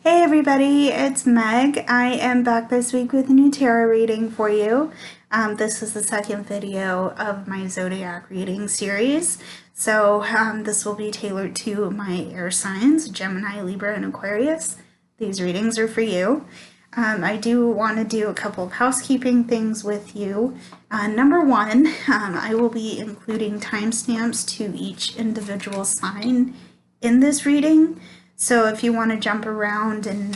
Hey everybody, it's Meg. I am back this week with a new tarot reading for you. This is the second video of my Zodiac Reading series. So this will be tailored to my air signs, Gemini, Libra, and Aquarius. These readings are for you. I do want to do a couple of housekeeping things with you. Number one, I will be including timestamps to each individual sign in this reading. So if you want to jump around and,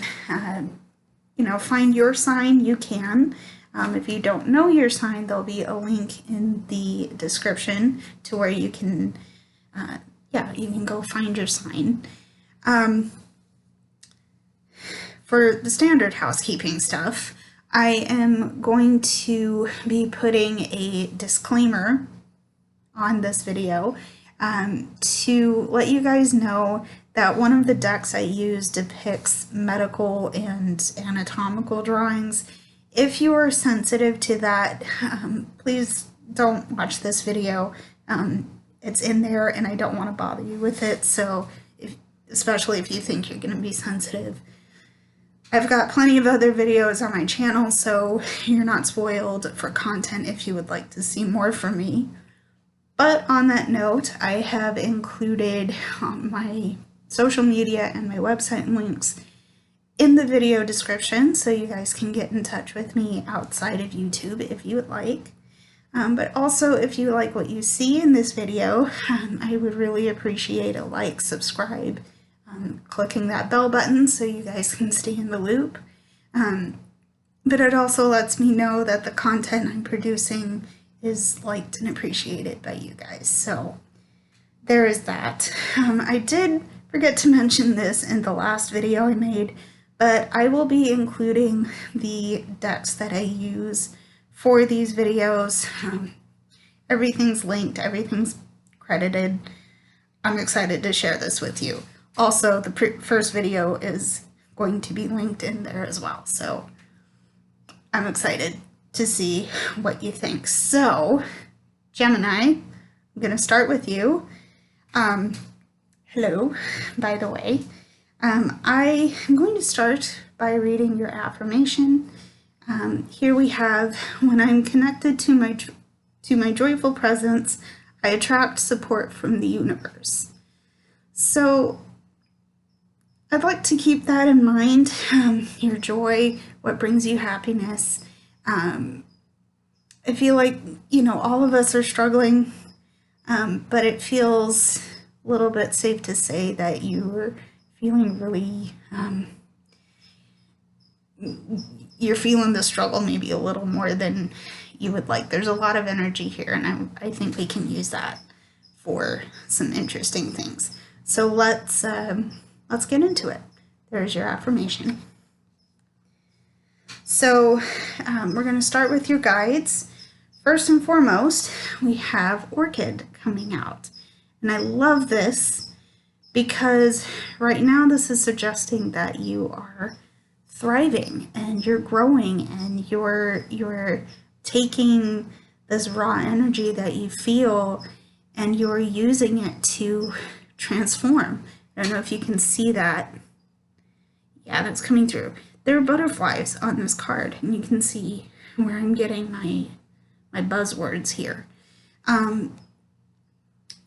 find your sign, you can. If you don't know your sign, there'll be a link in the description to where you can, you can go find your sign. For the standard housekeeping stuff, I am going to be putting a disclaimer on this video to let you guys know that one of the decks I use depicts medical and anatomical drawings. If you are sensitive to that, please don't watch this video. It's in there and I don't want to bother you with it, so especially if you think you're going to be sensitive. I've got plenty of other videos on my channel, so you're not spoiled for content if you would like to see more from me. But on that note, I have included my social media and my website links in the video description, so you guys can get in touch with me outside of YouTube if you would like. But also, if you like what you see in this video, I would really appreciate a like, subscribe, clicking that bell button so you guys can stay in the loop. But it also lets me know that the content I'm producing is liked and appreciated by you guys. So there is that. I did forget to mention this in the last video I made, but I will be including the decks that I use for these videos. Everything's linked, everything's credited. I'm excited to share this with you. Also, the first video is going to be linked in there as well, so I'm excited to see what you think. So, Gemini, I'm going to start with you. Hello, by the way. I am going to start by reading your affirmation. Here we have, when I'm connected to my joyful presence, I attract support from the universe. So, I'd like to keep that in mind, your joy, what brings you happiness. I feel like, all of us are struggling, but it feels a little bit safe to say that you're feeling really, you're feeling the struggle maybe a little more than you would like. There's a lot of energy here, and I think we can use that for some interesting things. So let's get into it. There's your affirmation. So we're going to start with your guides. First and foremost, we have Orchid coming out. And I love this because right now this is suggesting that you are thriving and you're growing and you're taking this raw energy that you feel and you're using it to transform. I don't know if you can see that. Yeah, that's coming through. There are butterflies on this card, and you can see where I'm getting my buzzwords here.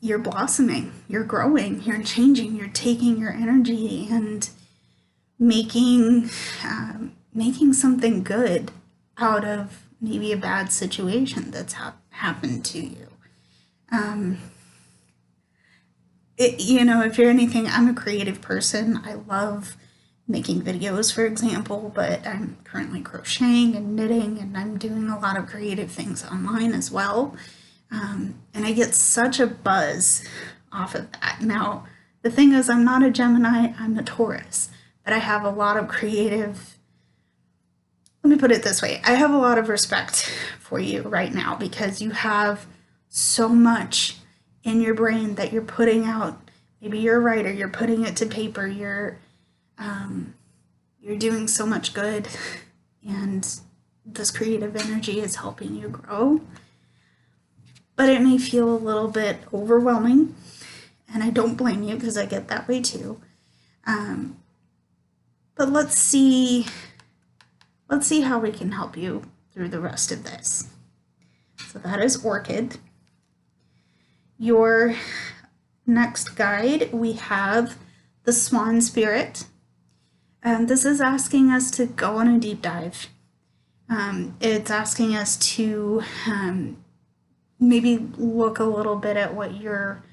You're blossoming, you're growing, you're changing, you're taking your energy and making something good out of maybe a bad situation that's happened to you. If you're anything, I'm a creative person. I love making videos, for example, but I'm currently crocheting and knitting, and I'm doing a lot of creative things online as well. And I get such a buzz off of that. Now, the thing is, I'm not a Gemini, I'm a Taurus, but I have a lot of creative, let me put it this way, I have a lot of respect for you right now because you have so much in your brain that you're putting out. Maybe you're a writer, you're putting it to paper, you're doing so much good, and this creative energy is helping you grow. But it may feel a little bit overwhelming, and I don't blame you because I get that way too. But let's see how we can help you through the rest of this. So that is Orchid. Your next guide, we have the Swan Spirit. This is asking us to go on a deep dive. It's asking us to maybe look a little bit at what you're,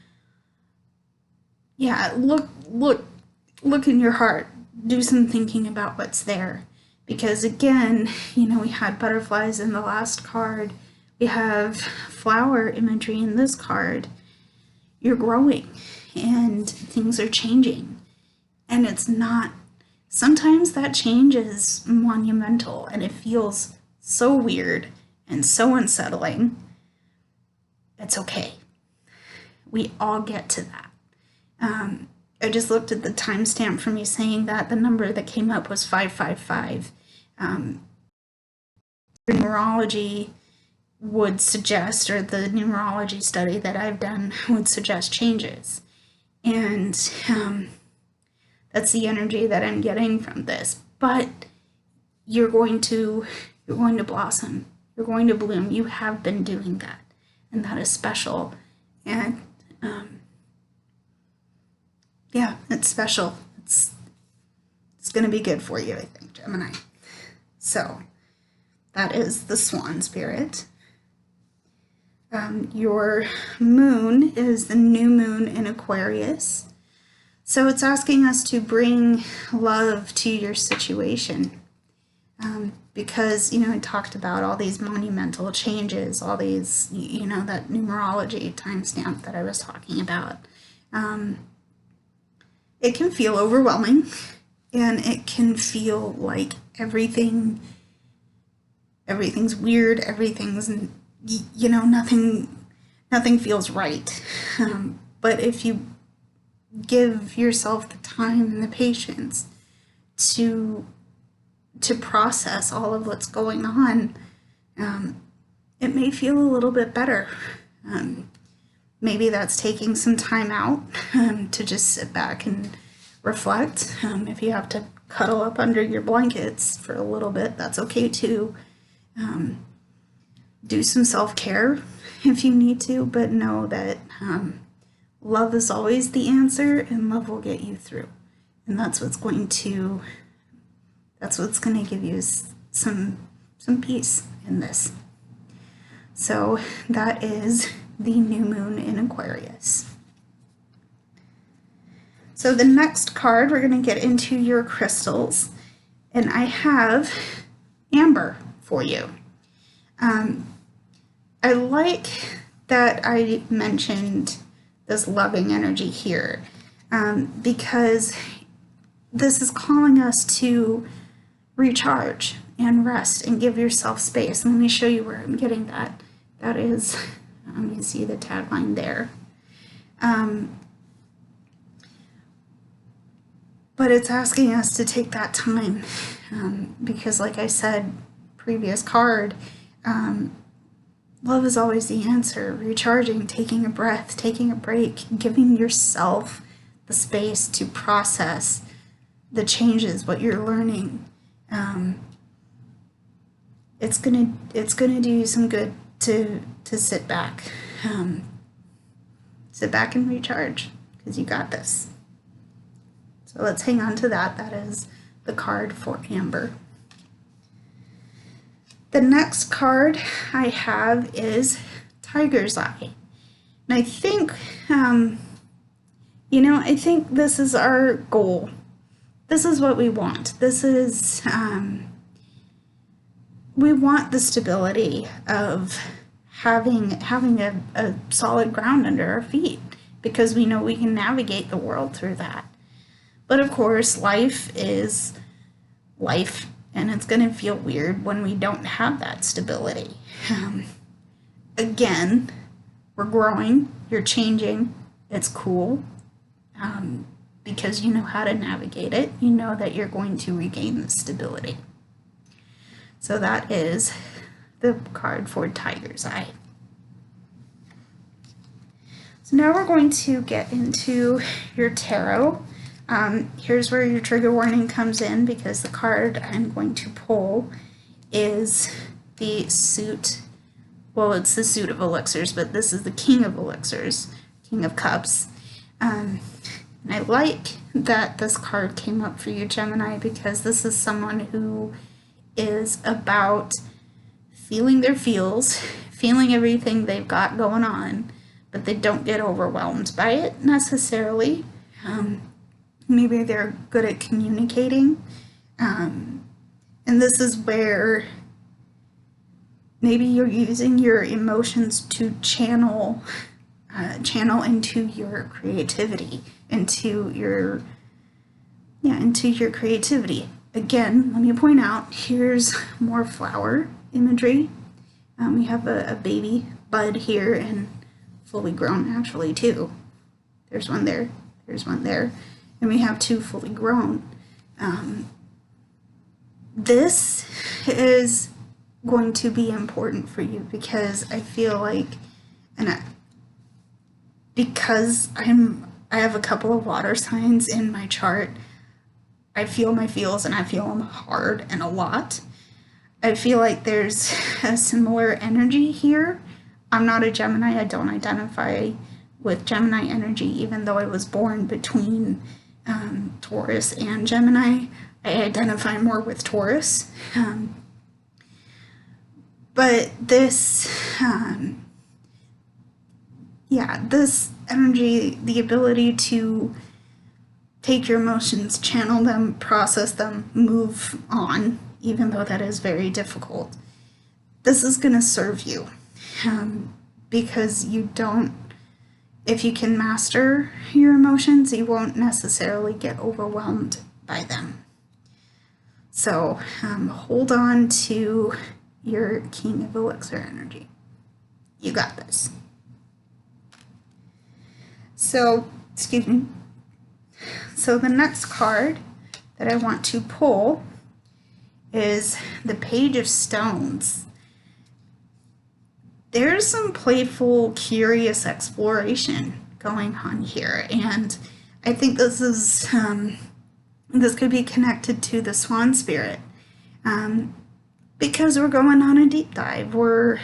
look in your heart. Do some thinking about what's there. Because again, you know, we had butterflies in the last card. We have flower imagery in this card. You're growing and things are changing. And it's not, sometimes that change is monumental and it feels so weird and so unsettling. It's okay. We all get to that. I just looked at the timestamp for me saying that the number that came up was 555. Numerology would suggest, or the numerology study that I've done would suggest changes. And that's the energy that I'm getting from this. But you're going to blossom. You're going to bloom. You have been doing that. And that is special. And yeah, it's special. It's going to be good for you, I think, Gemini. So that is the Swan Spirit. Your moon is the new moon in Aquarius. So it's asking us to bring love to your situation. Because, you know, I talked about all these monumental changes, all these, you know, that numerology timestamp that I was talking about. It can feel overwhelming, and it can feel like everything's weird, everything's, you know, nothing feels right. But if you give yourself the time and the patience to process all of what's going on, it may feel a little bit better. Maybe that's taking some time out to just sit back and reflect. If you have to cuddle up under your blankets for a little bit, that's okay too. Do some self-care if you need to, but know that love is always the answer, and love will get you through. And that's what's going to give you some peace in this. So that is the new moon in Aquarius. So the next card, we're going to get into your crystals, and I have amber for you. I like that I mentioned this loving energy here, because this is calling us to recharge and rest and give yourself space. And let me show you where I'm getting that. That is, you see the tagline there. But it's asking us to take that time, because like I said, previous card, love is always the answer. Recharging, taking a breath, taking a break, giving yourself the space to process the changes, what you're learning. It's gonna do you some good to sit back and recharge, because you got this. So let's hang on to that. That is the card for amber. The next card I have is Tiger's Eye. And I think, I think this is our goal. This is what we want. This is, we want the stability of having a solid ground under our feet, because we know we can navigate the world through that. But of course, life is life, and it's going to feel weird when we don't have that stability. Again, we're growing, you're changing, it's cool, because you know how to navigate it. You know that you're going to regain the stability. So that is the card for Tiger's Eye. So now we're going to get into your tarot. Here's where your trigger warning comes in, because the card I'm going to pull is the suit. Well, it's the suit of elixirs, but this is the King of elixirs, King of Cups. And I like that this card came up for you, Gemini, because this is someone who is about feeling their feels, feeling everything they've got going on, but they don't get overwhelmed by it necessarily. Maybe they're good at communicating. And this is where maybe you're using your emotions to channel into your creativity, into your creativity. Again, let me point out, here's more flower imagery. We have a baby bud here, and fully grown actually too. There's one there, there's one there, and we have two fully grown. This is going to be important for you, because I feel like, because I have a couple of water signs in my chart, I feel my feels, and I feel them hard and a lot. I feel like there's a similar energy here. I'm not a Gemini. I don't identify with Gemini energy, even though I was born between Taurus and Gemini. I identify more with Taurus. But this, this energy, the ability to take your emotions, channel them, process them, move on, even though that is very difficult. This is going to serve you, because if you can master your emotions, you won't necessarily get overwhelmed by them. So hold on to your King of Elixir energy. You got this. So, excuse me. So the next card that I want to pull is the Page of Stones. There's some playful, curious exploration going on here, and I think this is this could be connected to the Swan Spirit, because we're going on a deep dive. We're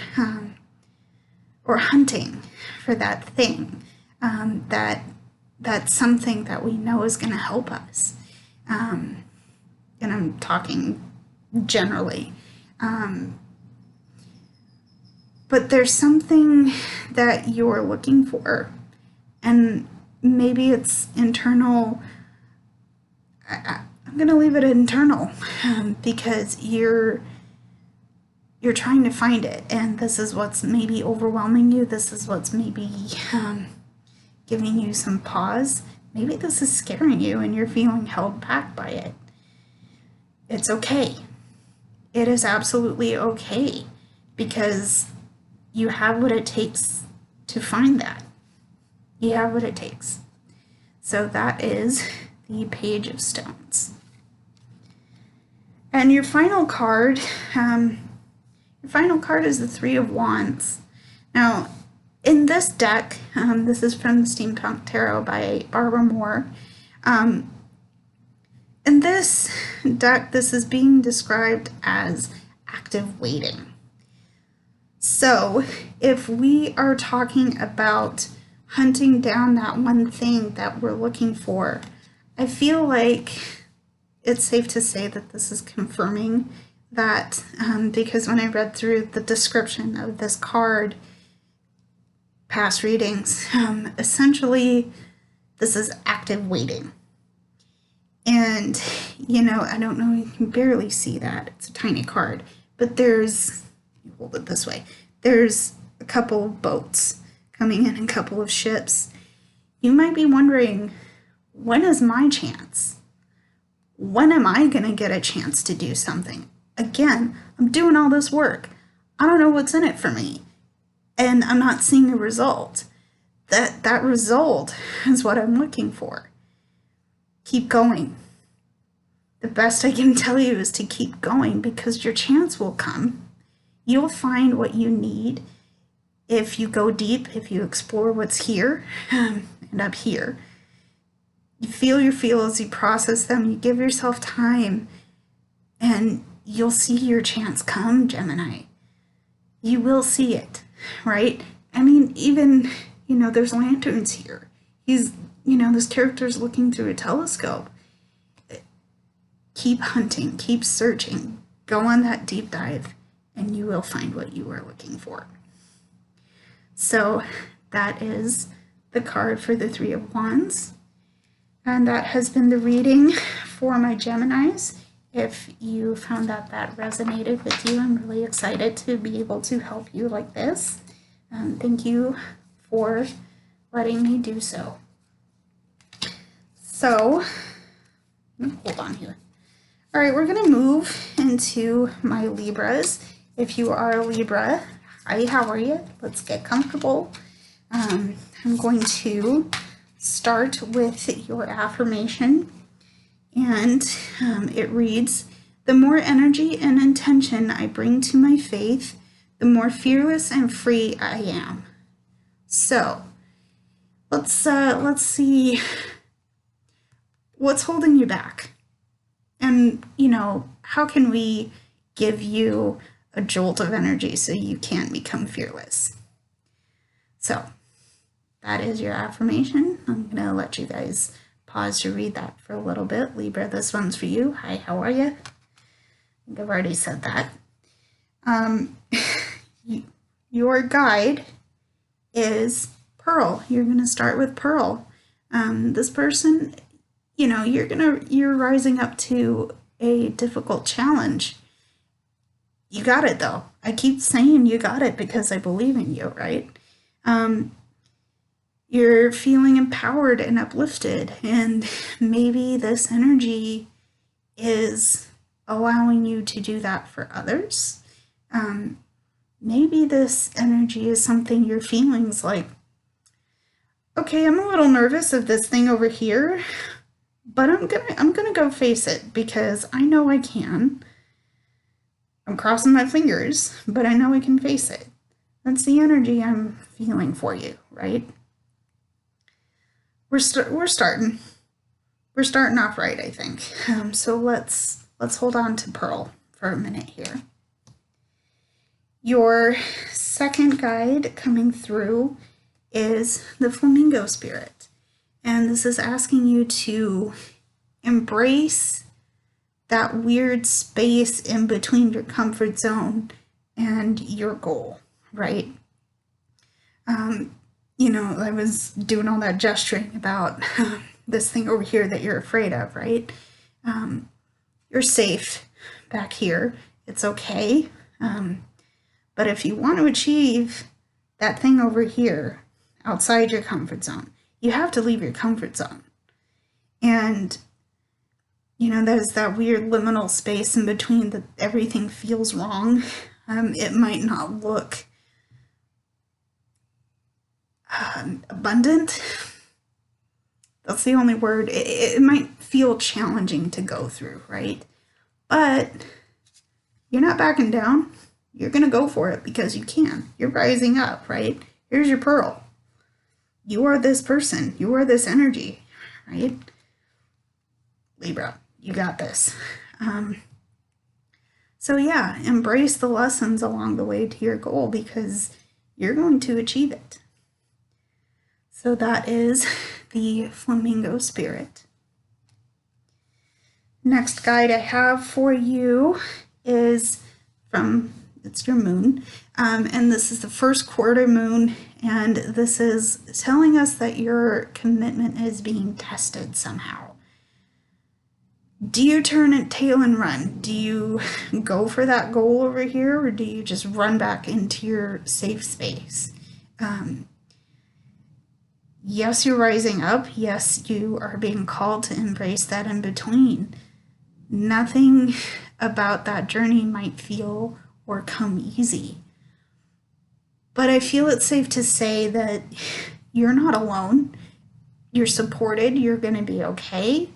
hunting for that thing, that's something that we know is going to help us. And I'm talking generally. But there's something that you're looking for, and maybe it's internal. I'm going to leave it internal, because you're trying to find it, and this is what's maybe overwhelming you. This is what's maybe giving you some pause. Maybe this is scaring you and you're feeling held back by it. It's okay. It is absolutely okay, because you have what it takes to find that. You have what it takes. So that is the Page of Stones. And your final card, is the Three of Wands. Now, in this deck, this is from the Steampunk Tarot by Barbara Moore. In this deck, this is being described as active waiting. So, if we are talking about hunting down that one thing that we're looking for, I feel like it's safe to say that this is confirming that, because when I read through the description of this card, past readings, essentially this is active waiting. And, I don't know, you can barely see that. It's a tiny card. But there's, hold it this way, there's a couple of boats coming in and a couple of ships. You might be wondering, when is my chance? When am I going to get a chance to do something? Again, I'm doing all this work. I don't know what's in it for me. And I'm not seeing a result. That result is what I'm looking for. Keep going. The best I can tell you is to keep going, because your chance will come. You'll find what you need if you go deep, if you explore what's here and up here. You feel your feels, you process them, you give yourself time, and you'll see your chance come, Gemini. You will see it, right? I mean, even, there's lanterns here. This character's looking through a telescope. Keep hunting, keep searching, go on that deep dive, and you will find what you are looking for. So that is the card for the Three of Wands. And that has been the reading for my Geminis. If you found that resonated with you, I'm really excited to be able to help you like this. Thank you for letting me do so. So, hold on here. All right, we're going to move into my Libras. If you are a Libra, hi, how are you? Let's get comfortable. I'm going to start with your affirmation, and it reads, "The more energy and intention I bring to my faith, the more fearless and free I am." So, let's see what's holding you back, and how can we give you a jolt of energy so you can become fearless. So that is your affirmation. I'm going to let you guys pause to read that for a little bit. Libra, this one's for you. Hi, how are you? I think I've already said that. Your guide is Pearl. You're going to start with Pearl. This person, you're rising up to a difficult challenge. You got it, though. I keep saying you got it because I believe in you, right? You're feeling empowered and uplifted, and maybe this energy is allowing you to do that for others. Maybe this energy is something you're feeling is like, okay, I'm a little nervous of this thing over here, but I'm gonna go face it because I know I can. I'm crossing my fingers, but I know I can face it. That's the energy I'm feeling for you, right? We're starting off right, I think. So let's hold on to Pearl for a minute here. Your second guide coming through is the Flamingo Spirit, and this is asking you to embrace that weird space in between your comfort zone and your goal, right? I was doing all that gesturing about this thing over here that you're afraid of, right? You're safe back here. It's okay. But if you want to achieve that thing over here outside your comfort zone, you have to leave your comfort zone. And there's that weird liminal space in between that everything feels wrong. It might not look abundant. That's the only word. It might feel challenging to go through, right? But you're not backing down. You're going to go for it because you can. You're rising up, right? Here's your Pearl. You are this person. You are this energy, right? Libra, you got this. So yeah, embrace the lessons along the way to your goal because you're going to achieve it. So that is the Flamingo Spirit. Next guide I have for you is it's your moon. And this is the first quarter moon, and this is telling us that your commitment is being tested somehow. Do you turn a tail and run? Do you go for that goal over here, or do you just run back into your safe space? Yes, you're rising up. Yes, you are being called to embrace that in between. Nothing about that journey might feel or come easy. But I feel it's safe to say that you're not alone. You're supported. You're going to be okay.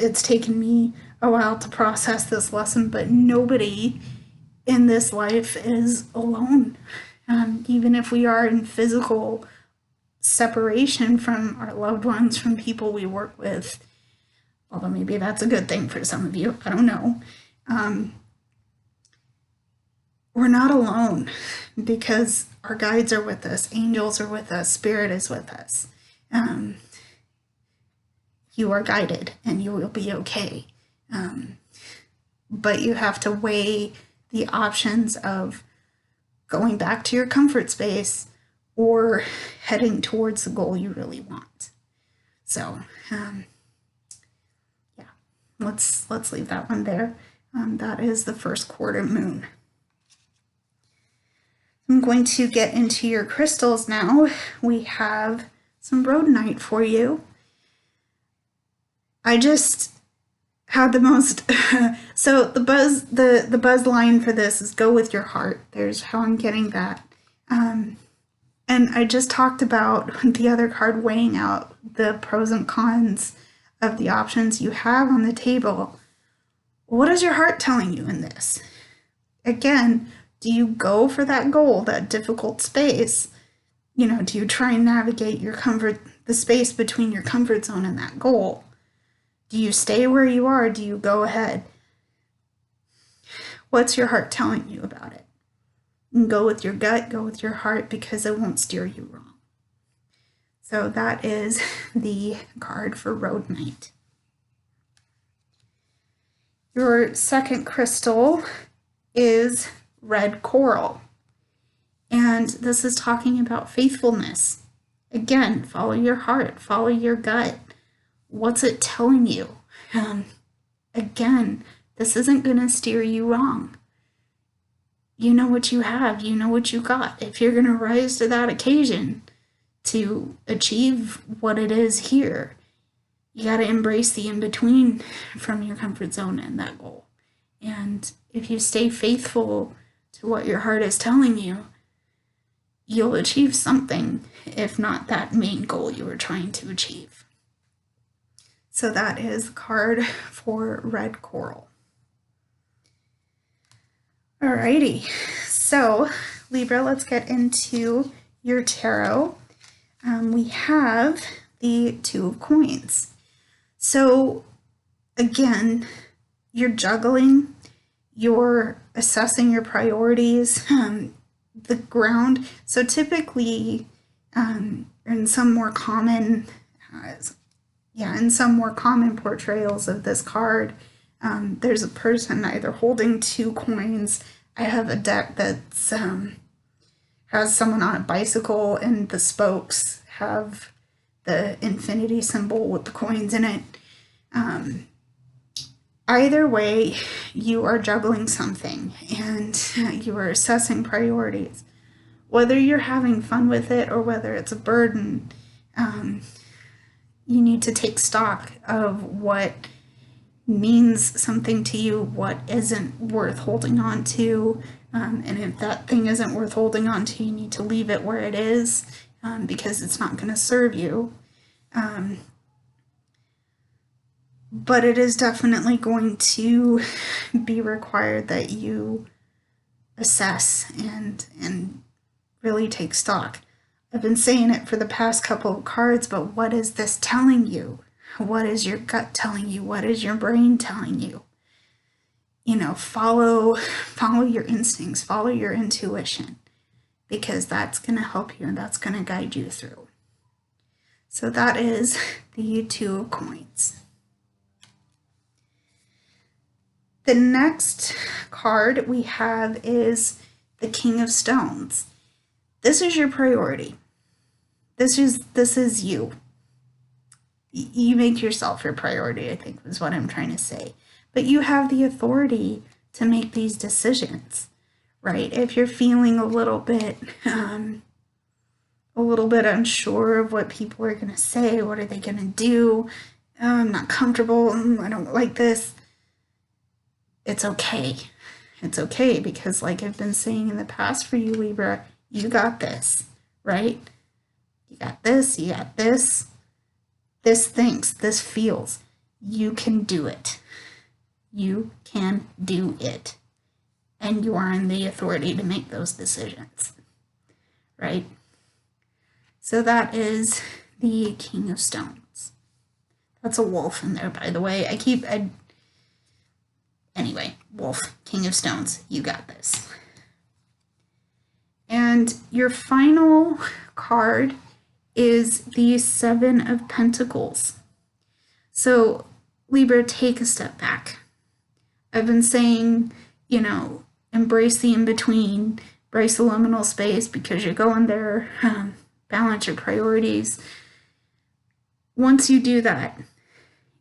It's taken me a while to process this lesson, but nobody in this life is alone. Even if we are in physical separation from our loved ones, from people we work with, although maybe that's a good thing for some of you, I don't know. We're not alone because our guides are with us, angels are with us, spirit is with us. You are guided and you will be okay. But you have to weigh the options of going back to your comfort space or heading towards the goal you really want. So, yeah, let's leave that one there. That is the first quarter moon. I'm going to get into your crystals now. We have some rhodonite for you. I just had the most, so the buzz line for this is go with your heart. There's how I'm getting that. And I just talked about the other card weighing out the pros and cons of the options you have on the table. What is your heart telling you in this? Again, do you go for that goal, that difficult space? You know, do you try and navigate your comfort, the space between your comfort zone and that goal? Do you stay where you are? Do you go ahead? What's your heart telling you about it? And go with your gut, go with your heart, because it won't steer you wrong. So that is the card for rhodonite. Your second crystal is red coral. And this is talking about faithfulness. Again, follow your heart, follow your gut. What's it telling you? Again, this isn't going to steer you wrong. You know what you have, you know what you got. If you're going to rise to that occasion to achieve what it is here, you got to embrace the in-between from your comfort zone and that goal. And if you stay faithful to what your heart is telling you, you'll achieve something, if not that main goal you were trying to achieve. So that is the card for red coral. Alrighty, so Libra, let's get into your tarot. We have the Two of Coins. So again, you're juggling, you're assessing your priorities, the ground. So typically, in some more common, in some more common portrayals of this card, there's a person either holding two coins. I have a deck that's has someone on a bicycle and the spokes have the infinity symbol with the coins in it. Either way, you are juggling something and you are assessing priorities. Whether you're having fun with it or whether it's a burden, you need to take stock of what means something to you, what isn't worth holding on to, and if that thing isn't worth holding on to, you need to leave it where it is, because it's not going to serve you. But it is definitely going to be required that you assess and really take stock. I've been saying it for the past couple of cards, but what is this telling you? What is your gut telling you? What is your brain telling you? You know, follow your instincts, follow your intuition, because that's going to help you and that's going to guide you through. So that is the Two of Coins. The next card we have is the King of Stones. This is your priority. This is you. You make yourself your priority, I think is what I'm trying to say. But you have the authority to make these decisions, right? If you're feeling a little bit unsure of what people are going to say, what are they going to do? I'm not comfortable. I don't like this. It's okay. It's okay, because like I've been saying in the past for you, Libra, you got this, right? You got this, you got this. This thinks, this feels. You can do it. You can do it. And you are in the authority to make those decisions, right? So that is the King of Stones. That's a wolf in there, by the way. Anyway, wolf, King of Stones, you got this. And your final card is the Seven of Pentacles. So, Libra, take a step back. I've been saying, embrace the in-between, embrace the liminal space because you're going there, balance your priorities. Once you do that,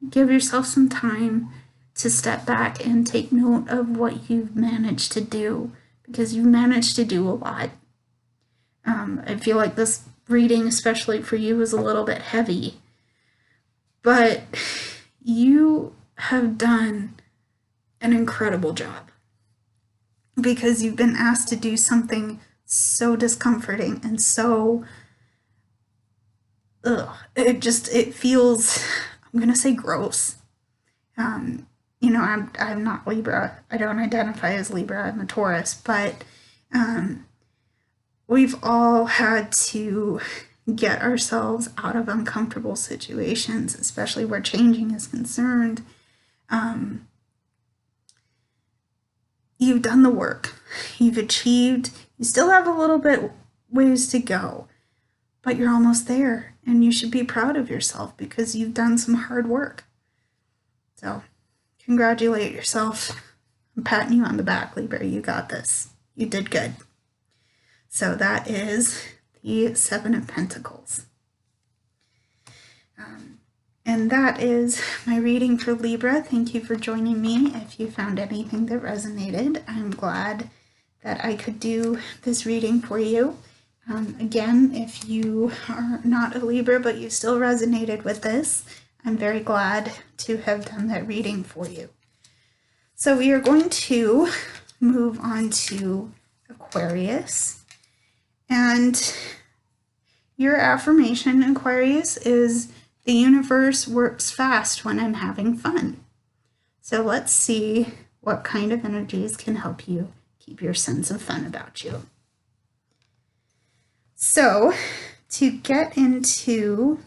give yourself some time to step back and take note of what you've managed to do, because you've managed to do a lot. I feel like this reading, especially for you, is a little bit heavy, but you have done an incredible job because you've been asked to do something so discomforting and so, it feels, I'm going to say gross. I'm not Libra. I don't identify as Libra. I'm a Taurus, but we've all had to get ourselves out of uncomfortable situations, especially where changing is concerned. You've done the work. You've achieved. You still have a little bit ways to go, but you're almost there, and you should be proud of yourself because you've done some hard work. So, congratulate yourself. I'm patting you on the back, Libra. You got this. You did good. So that is the Seven of Pentacles. And that is my reading for Libra. Thank you for joining me. If you found anything that resonated, I'm glad that I could do this reading for you. Again, if you are not a Libra, but you still resonated with this, I'm very glad to have done that reading for you. So we are going to move on to Aquarius. And your affirmation, Aquarius, is the universe works fast when I'm having fun. So let's see what kind of energies can help you keep your sense of fun about you. So to get into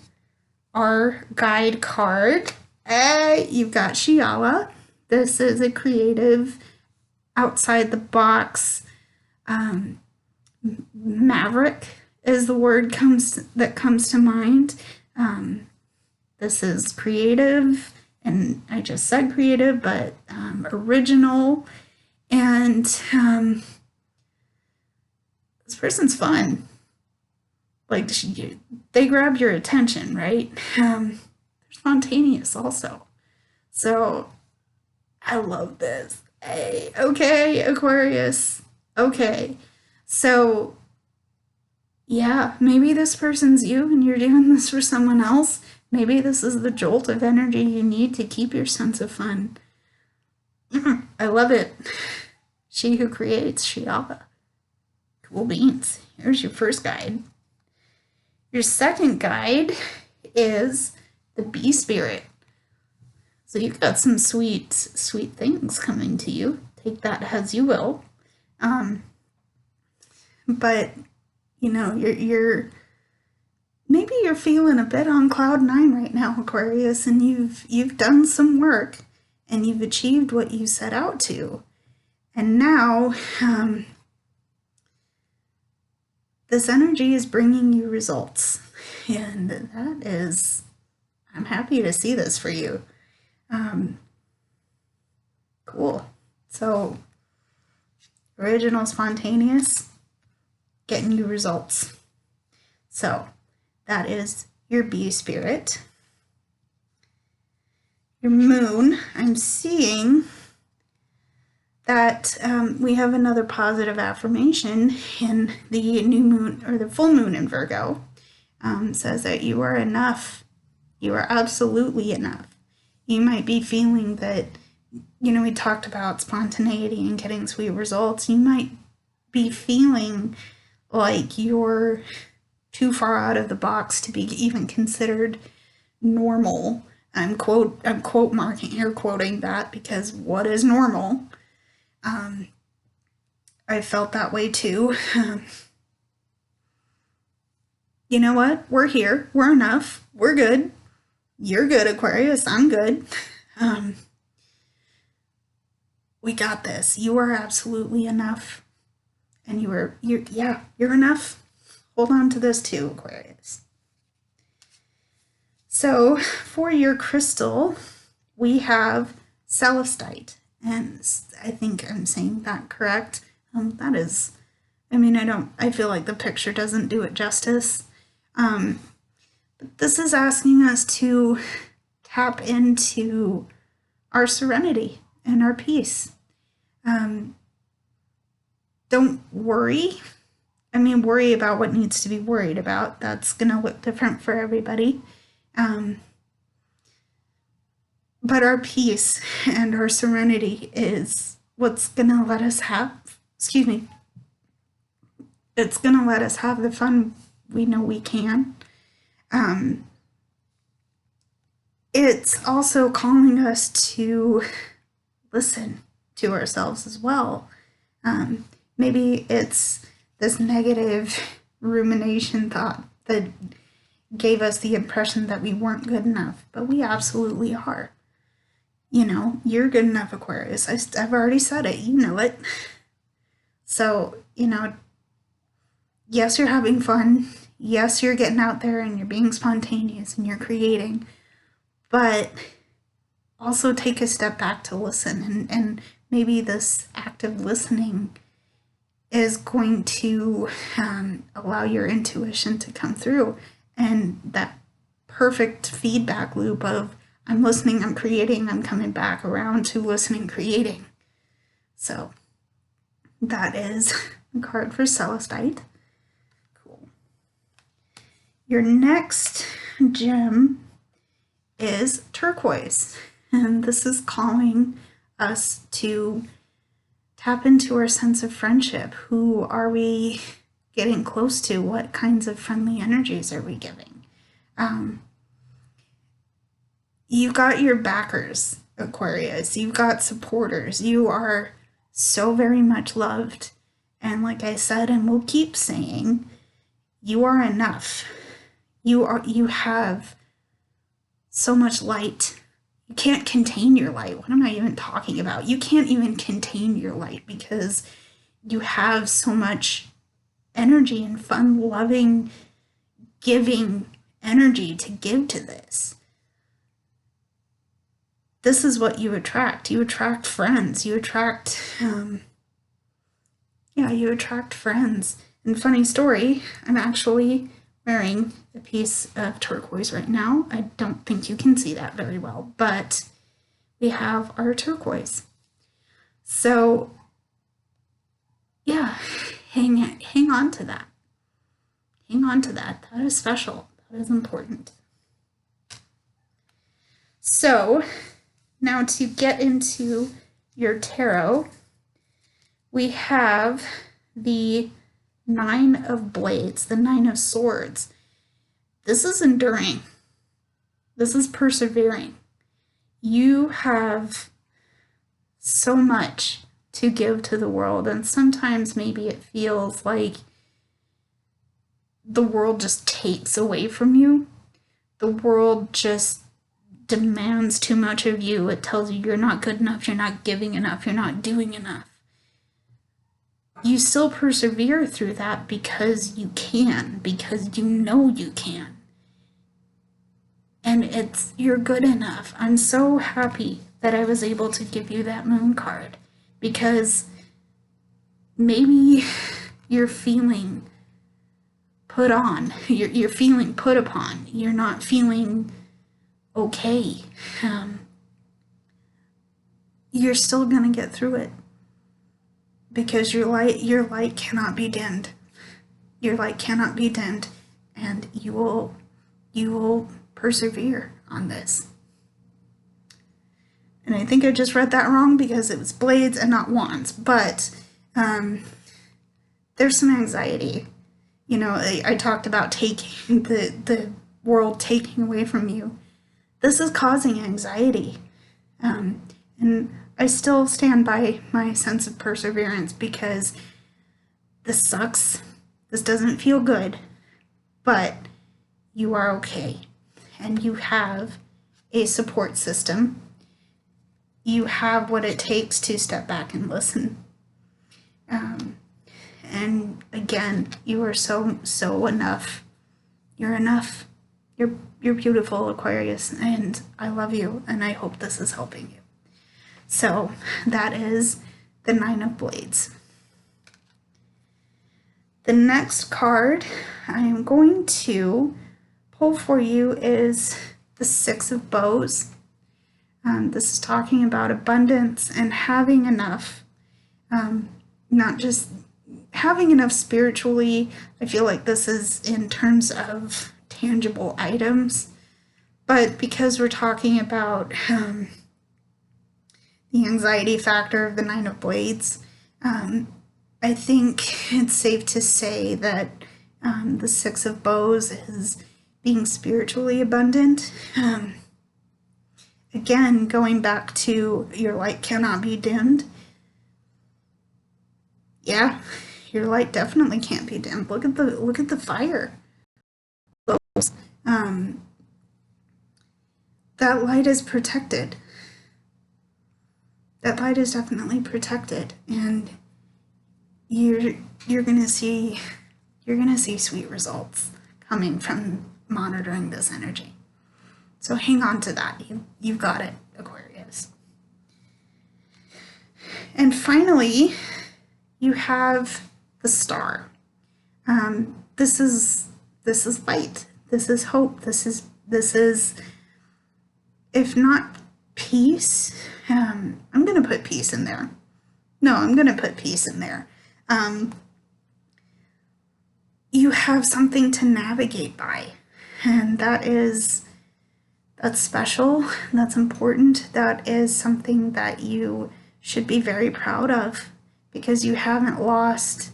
our guide card, you've got Shiala. This is a creative, outside the box, maverick is the word that comes to mind. This is creative, and I just said creative, but original, and this person's fun. Like, they grab your attention, right? They're spontaneous also. So, I love this. Hey, okay, Aquarius. Okay. So, yeah, maybe this person's you and you're doing this for someone else. Maybe this is the jolt of energy you need to keep your sense of fun. I love it. She who creates, Shiala. Cool beans. Here's your first guide. Your second guide is the bee spirit. So you've got some sweet, sweet things coming to you. Take that as you will. But you're maybe you're feeling a bit on cloud nine right now, Aquarius, and you've done some work and you've achieved what you set out to. And now this energy is bringing you results. And that is, I'm happy to see this for you. Cool. So, original, spontaneous, getting you results. So, that is your bee spirit. Your moon, I'm seeing that we have another positive affirmation in the new moon, or the full moon in Virgo. Says that you are enough. You are absolutely enough. You might be feeling that, we talked about spontaneity and getting sweet results. You might be feeling like you're too far out of the box to be even considered normal. I'm quote marking here, quoting that, because what is normal? I felt that way too. you know what? We're here. We're enough. We're good. You're good, Aquarius. I'm good. We got this. You are absolutely enough. And you're enough. Hold on to this too, Aquarius. So for your crystal, we have celestite. And I think I'm saying that correct. That is, I feel like the picture doesn't do it justice. But this is asking us to tap into our serenity and our peace. Don't worry. Worry about what needs to be worried about. That's going to look different for everybody. But our peace and our serenity is what's going to let us have, it's going to let us have the fun we know we can. It's also calling us to listen to ourselves as well. Maybe it's this negative rumination thought that gave us the impression that we weren't good enough, but we absolutely are. You're good enough, Aquarius. I've already said it. You know it. So, yes, you're having fun. Yes, you're getting out there and you're being spontaneous and you're creating, but also take a step back to listen. And maybe this active listening is going to allow your intuition to come through, and that perfect feedback loop of I'm listening, I'm creating, I'm coming back around to listening, creating. So that is a card for celestite. Cool. Your next gem is turquoise, and this is calling us to tap into our sense of friendship. Who are we getting close to? What kinds of friendly energies are we giving? You've got your backers, Aquarius. You've got supporters. You are so very much loved. And like I said, and we'll keep saying, you are enough. You have so much light. You can't contain your light. What am I even talking about? You can't even contain your light because you have so much energy and fun, loving, giving energy to give to this. This is what you attract. You attract friends. You attract, you attract friends. And funny story, I'm actually wearing a piece of turquoise right now. I don't think you can see that very well, but we have our turquoise. So yeah, hang on to that. Hang on to that. That is special. That is important. So now to get into your tarot, we have the 9 of Blades, the 9 of Swords. This is enduring. This is persevering. You have so much to give to the world, and sometimes maybe it feels like the world just takes away from you. The world just demands too much of you. It tells you you're not good enough, you're not giving enough, you're not doing enough. You still persevere through that because you can, because you know you can. And you're good enough. I'm so happy that I was able to give you that moon card, because maybe you're feeling put on, you're feeling put upon, you're not feeling okay. You're still gonna get through it, because your light cannot be dimmed. Your light cannot be dimmed, and you will persevere on this. And I think I just read that wrong because it was blades and not wands, but there's some anxiety. I talked about taking the world taking away from you. This is causing anxiety. And I still stand by my sense of perseverance, because this sucks. This doesn't feel good. but you are okay. And you have a support system. You have what it takes to step back and listen. And again, you are so enough. You're enough. You're beautiful, Aquarius, and I love you, and I hope this is helping you. So that is the Nine of Blades. The next card I am going to pull for you is the Six of Bows. This is talking about abundance and having enough, not just having enough spiritually. I feel like this is in terms of tangible items, but because we're talking about the anxiety factor of the Nine of Blades, I think it's safe to say that the Six of Bows is being spiritually abundant. Again, going back to your light cannot be dimmed. Yeah, your light definitely can't be dimmed. Look at the fire. That light is protected. That light is definitely protected, and you're gonna see sweet results coming from monitoring this energy. So hang on to that. You've got it, Aquarius. And finally, you have the Star. This is light. This is hope. This is, if not peace, I'm gonna put peace in there. No, I'm gonna put peace in there. You have something to navigate by, and that's special, that's important, that is something that you should be very proud of, because you haven't lost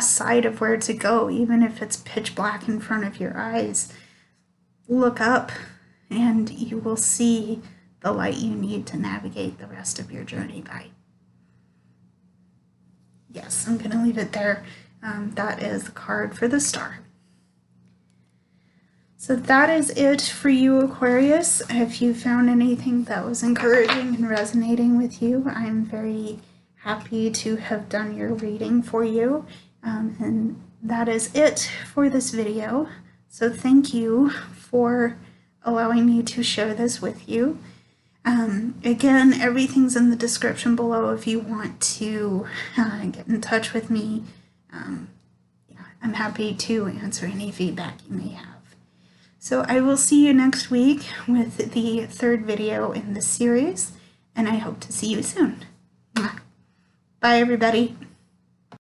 sight of where to go, even if it's pitch black in front of your eyes. Look up and you will see the light you need to navigate the rest of your journey by. Yes, I'm gonna leave it there. That is the card for the Star. So that is it for you, Aquarius. If you found anything that was encouraging and resonating with you, I'm very happy to have done your reading for you. And that is it for this video. So thank you for allowing me to share this with you. Again, everything's in the description below if you want to get in touch with me. Yeah, I'm happy to answer any feedback you may have. So I will see you next week with the third video in this series, and I hope to see you soon. Bye, everybody.